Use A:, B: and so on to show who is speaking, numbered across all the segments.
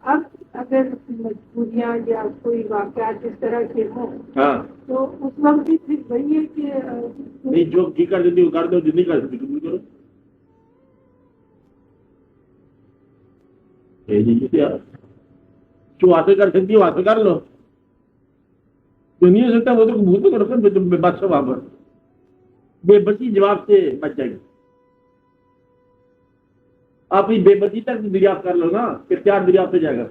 A: اب اگر مجبوریاں یا کوئی واقعات اس طرح کے ہوں تو اس وقت بھی پھر وہی ہے کہ
B: نہیں جو ٹھیک کر دیتی وہ کر دو، جو نہیں کر سکتی قبول کرو. جو حاصل کر سکتی وہ حاصل کر لو، جو نہیں ہو سکتا وہ تو قبول تو کرو. پھر تم بے بس ہو وہاں پر، بے بسی جواب سے بچ جائے گی. آپ کی بے بسی تک دریافت کر لو نا، اختیار دریافت ہو جائے گا.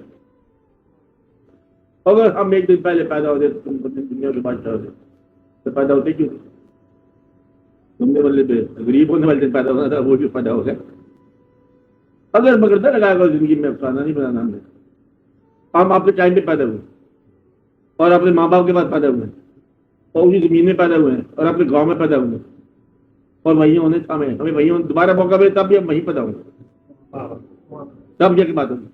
B: اگر ہم ایک دن پہلے پیدا ہوتے تو تم دنیا کے بادشاہ ہوتے، تو پیدا ہوتے کیوں؟ تم نے والے غریب ہونے والے دن پیدا ہونا تھا، وہ بھی پیدا ہو گیا. اگر مگر نہ لگائے گا زندگی میں افسانہ نہیں بنانا. ہم نے ہم آپ کے ٹائم پہ پیدا ہوئے اور اپنے ماں باپ کے پاس پیدا ہوئے اور اسی زمین میں پیدا ہوئے ہیں اور اپنے گاؤں میں پیدا ہوئے اور وہیں ہونے ہمیں وہیں دوبارہ موقع ملے تب بھی ہم وہیں پیدا ہوں گے. تب جا کے بات ہوگی.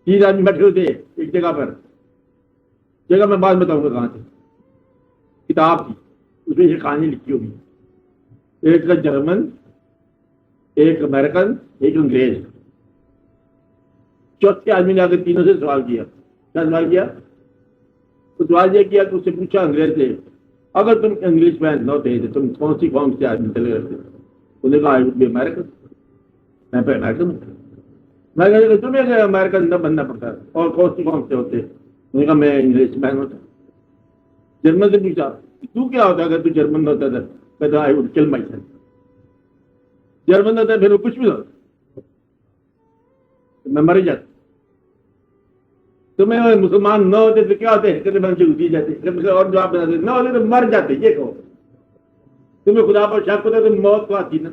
B: 3 آدمی بیٹھے ہوتے ایک جگہ پر، جگہ میں بات بتاؤں گا کہاں سے، کتاب تھی اس میں یہ کہانی لکھی ہوگی. ایک کا جرمن، ایک امریکن، ایک انگریز. چوتھے آدمی نے آ کے تینوں سے سوال کیا. کیا سوال کیا؟ تو سوال یہ کیا کہ اس سے پوچھا انگریز سے، اگر تم انگلش مین نہ ہوتے تو تم کون سی قوم سے آدمی چلے رہتے؟ انہوں نے کہا آئی وڈ بی امیرکن. میں پہ امیرکن ہوں. میں کہا تمہیں امیرکن نہ بننا پڑتا اور کون سی قوم سے ہوتے؟ انہوں نے کہا میں انگلش مین ہوتا. جرمن سے پوچھا تو کیا ہوتا اگر تو جرمن نہ ہوتا تھا؟ کہتا آئی وڈ کل مائی سیلف. جرمن ہوتا ہے پھر وہ کچھ بھی ہوتا، میں مر جاتا. تمہیں مسلمان نہ ہوتے تو کیا ہوتے؟ کہتے بن سے جاتے اور جواب بنا دیتے، نہ ہوتے تو مر جاتے. یہ کہو تمہیں خدا پر شک ہوتا تو موت کو آتی نا.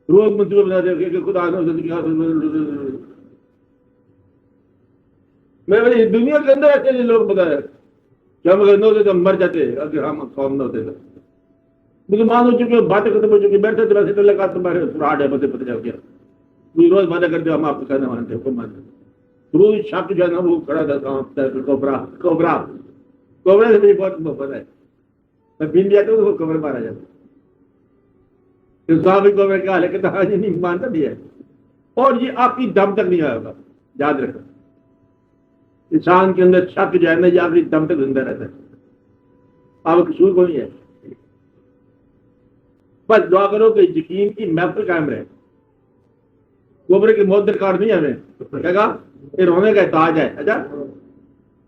B: روز منصوبہ بنا دے کہ خدا نہ میں دنیا کے اندر ایسے لوگ بتایا کہ ہم اگر نہ ہوتے تو ہم مر جاتے اگر ہم قوم نہ ہوتے تو. مسلمان ہو چکے، باتیں ختم ہو چکی، بیٹھتے تو ویسے تو لگا تمہارے فراڈ ہے، پتہ جا گیا. روز باتیں کرتے ہم آپ کو کہنا مانتے ہو، کو مانتے روز شک جو ہے نا وہ کھڑا تھا کوبرا سے مجھے بہت محبت ہے. میں بن جاتا ہوں وہ کوبرا مارا جاتا. کوبرا کا حال ہے کہ حاجی نہیں مانتا بھی ہے اور یہ آپ کی دم تک نہیں آئے گا. یاد رکھو انسان کے اندر شک جو ہے نا یہ آپ کی دم تک زندہ رہتا ہے. آپ قصور کو نہیں ہے. بس دعا کرو کہ یقین کی محفل قائم رہے. کوبرے کی موت درکار نہیں ہے ہمیں. کہا یہ رونے کا تاج ہے. اچھا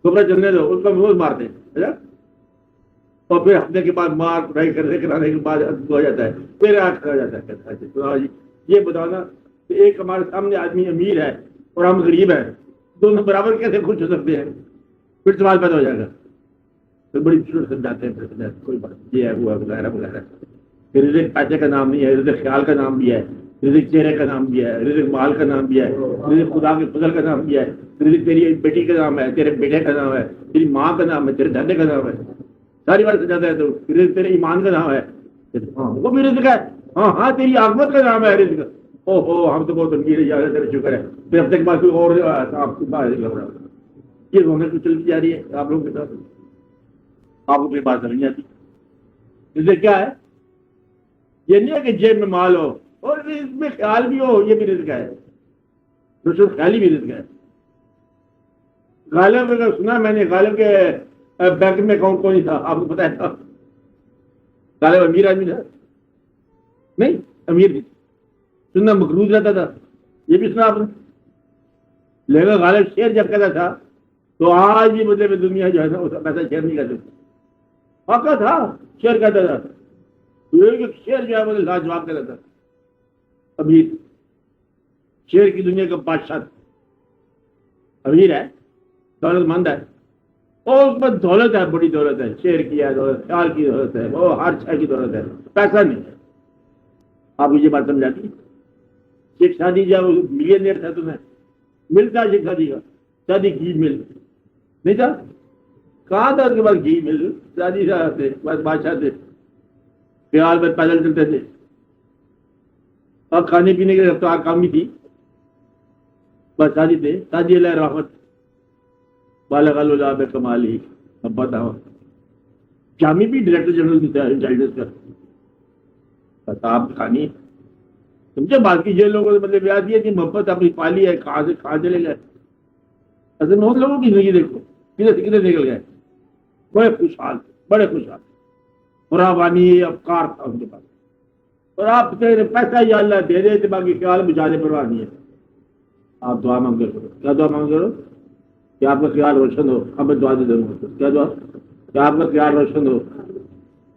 B: کوبرا چلنے دو، اس کو روز مارتے ہیں. اچھا اور پھر ہفتے کے بعد مار پڑھائی کرانے کے بعد ہو جاتا ہے، پھر آٹھ کھا جاتا ہے. یہ بتانا کہ ایک ہمارے سامنے آدمی امیر ہے اور ہم غریب ہیں، دونوں برابر کیسے خوش ہو سکتے ہیں؟ پھر سوال پیدا ہو جائے گا. پھر بڑی سمجھاتے ہیں پھر کوئی بات یہ ہے ہوا وغیرہ وغیرہ. رزق پیسے کا نام نہیں ہے، رزق خیال کا نام بھی ہے، رزق چہرے کا نام بھی ہے، رزق مال کا نام بھی ہے، رزق خدا کے فضل کا نام بھی ہے، رزق تیری بیٹی کا نام ہے، تیرے بیٹے کا نام ہے، تیری ماں کا نام ہے، تیرے دادے کا نام ہے. ساری بات سمجھاتا ہے تو رزق تیرے ایمان کا نام ہے. ہاں وہ بھی رزق ہے. ہاں ہاں تیری عاقبت کا نام ہے رزق. او ہو ہم تو بہت امیر ہے، تیرے شکر ہے. پھر ہفتے کے بعد کوئی اور آپ یہ رونے کو چلتی جا رہی ہے آپ لوگوں کے ساتھ. آپ کو کوئی بات نہیں آتی. رزق کیا ہے؟ یہ نہیں ہے کہ جیب میں مال ہو اور اس میں خیال بھی ہو، یہ بھی رزق ہے. دوسرے خیالی بھی رزق ہے. غالب اگر سنا میں نے غالب کے بینک میں اکاؤنٹ کون تھا آپ کو پتا ہے تھا؟ غالب امیر آدمی تھا نہیں؟ امیر بھی سننا مقروض رہتا تھا، یہ بھی سنا آپ نے. لیکن غالب شیئر جب کہتا تھا تو آج بھی مطلب دنیا جو ہے نا اس پیسہ شیئر نہیں کرتے. پکا تھا شیئر کہتا تھا. شیئر جو ہے مجھے لاجواب کہتا تھا. امیر شیئر کی دنیا کا بادشاہ امیر ہے، دولت مند ہے اور اس میں دولت ہے، بڑی دولت ہے. شیئر کی ہے دولت، خیال کی دولت ہے، وہ ہر شے کی دولت ہے، پیسہ نہیں ہے. آپ مجھے بات سمجھاتی. شیخ شادی جب ملینئر تھا تمہیں ملتا شیخ شادی کا شادی گھی مل نہیں تھا. کہاں تھا اس کے بعد گھی مل؟ شادی تھے بس بادشاہ تھے، خیال میں پیدل چلتے تھے اور کھانے پینے کی رفتار کم ہی تھی. بس شادی تھے. شادی اللہ رحمت بالغ العلا کمالی. اب بتاؤ جامی بھی ڈائریکٹر جنرل انٹیلیجنس کا بس آپ کھانی سمجھے بات کی؟ یہ لوگوں نے مطلب یاد دیا کہ محبت اپنی پالی ہے، کہاں سے کہاں چلے گئے. اصل میں ان لوگوں کی زندگی دیکھو کدھر سے کدھر نکل گئے. بڑے خوشحال تھے، بڑے خوشحال، فراوانی افکار تھا ان کے پاس. اور آپ پیسہ یا اللہ دے دے تھے، باقی خیال بجانے پرواہ نہیں ہے. آپ دعا مانگے کرو. کیا دعا مانگے کرو؟ کہ آپ کا خیال روشن ہو. اب میں دعا دے دوں گا. کیا دعا؟ کہ آپ کا خیال روشن ہو.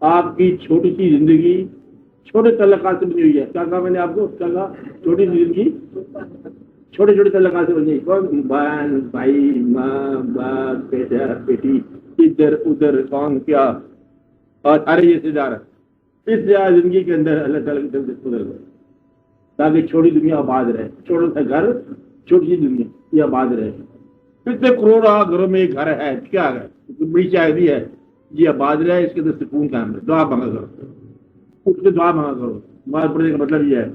B: آپ کی چھوٹی سی زندگی چھوٹے تعلقات سے بنی ہوئی ہے. کیا کہا میں نے آپ کو؟ کیا کہا؟ چھوٹی سی زندگی چھوٹے چھوٹے تعلقات سے بنی. کون؟ بہن بھائی، ماں باپ، بیٹا بیٹی، ادھر ادھر کون کیا، اور سارے رشتے دار. اس زندگی کے اندر اللہ تعالیٰ کی طرف سے گزر گئے تاکہ چھوٹی دنیا آباد رہے. چھوٹا سا گھر، چھوٹی سی دنیا یہ آباد رہے. کتنے کروڑوں گھروں میں ایک گھر ہے، کیا ہے؟ بڑی چاہیے ہے یہ آباد رہے، اس کے اندر سکون قائم رہے. دعا مانگا کرو، اٹھ کے دعا مانگا کرو. نماز پڑھنے کا مطلب یہ ہے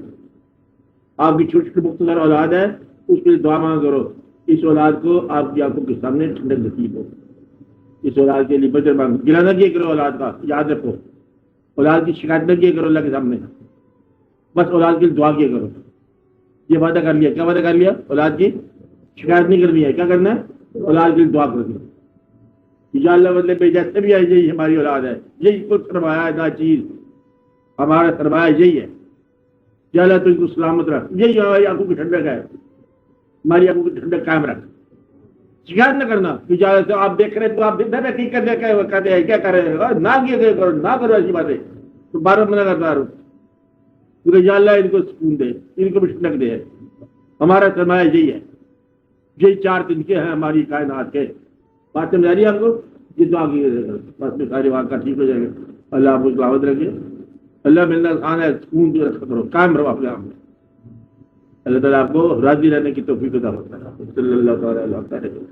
B: آپ کی چھوٹی چھوٹی مختصر اولاد ہے، اس کے لیے دعا مانگا کرو. اس اولاد کو آپ کی آنکھوں کے سامنے ٹھنڈک نصیب ہو. اس اولاد کے لیے بجر مانگو. گلا نہ کیا کرو اولاد کا، یاد رکھو. اولاد کی شکایت نہ کیا کرو اللہ کے سامنے، بس اولاد کے لیے دعا کیا کرو. یہ وعدہ کر لیا. کیا وعدہ کر لیا؟ اولاد کی شکایت نہیں کرنی ہے. کیا کرنا ہے؟ اولاد کے لیے دعا کرنی ہے. یا اللہ مطلب جیسے بھی ہے یہی ہماری اولاد ہے، یہی کچھ سرمایہ دا چیز ہمارا سرمایہ یہی ہے. یا اللہ تو ان کو سلامت رکھ. یہی ہماری آنکھوں کی ٹھنڈک ہے، ہماری آنکھوں کی ٹھنڈک قائم رکھ. شکایت نہ کرنا. سے آپ دیکھ رہے تو آپ ٹھیک کر کہتے ہیں کیا کر رہے ہیں، نہ کیا کرو، نہ کرو ایسی باتیں. تو بار بار منع کرتا رہو کیونکہ یا اللہ ان کو سکون دے، ان کو بھی ٹھنڈک دے. ہمارا سرمایہ یہی ہے. یہی چار دن کے ہیں ہماری کائنات کے. بات سمجھ آ رہی ہے آپ کو؟ یہ دعا کی بس میں سارے واقعہ ٹھیک ہو جائے گا. اللہ آپ کو سلامت رکھے. اللہ ملنا آسان ہے، سکون جو رکھا کرو، قائم رہو اپنے آپ میں. اللہ تعالیٰ آپ کو راضی رہنے کی توفیق عطا فرمائے. صلی اللہ تعالیٰ علیہ وسلم.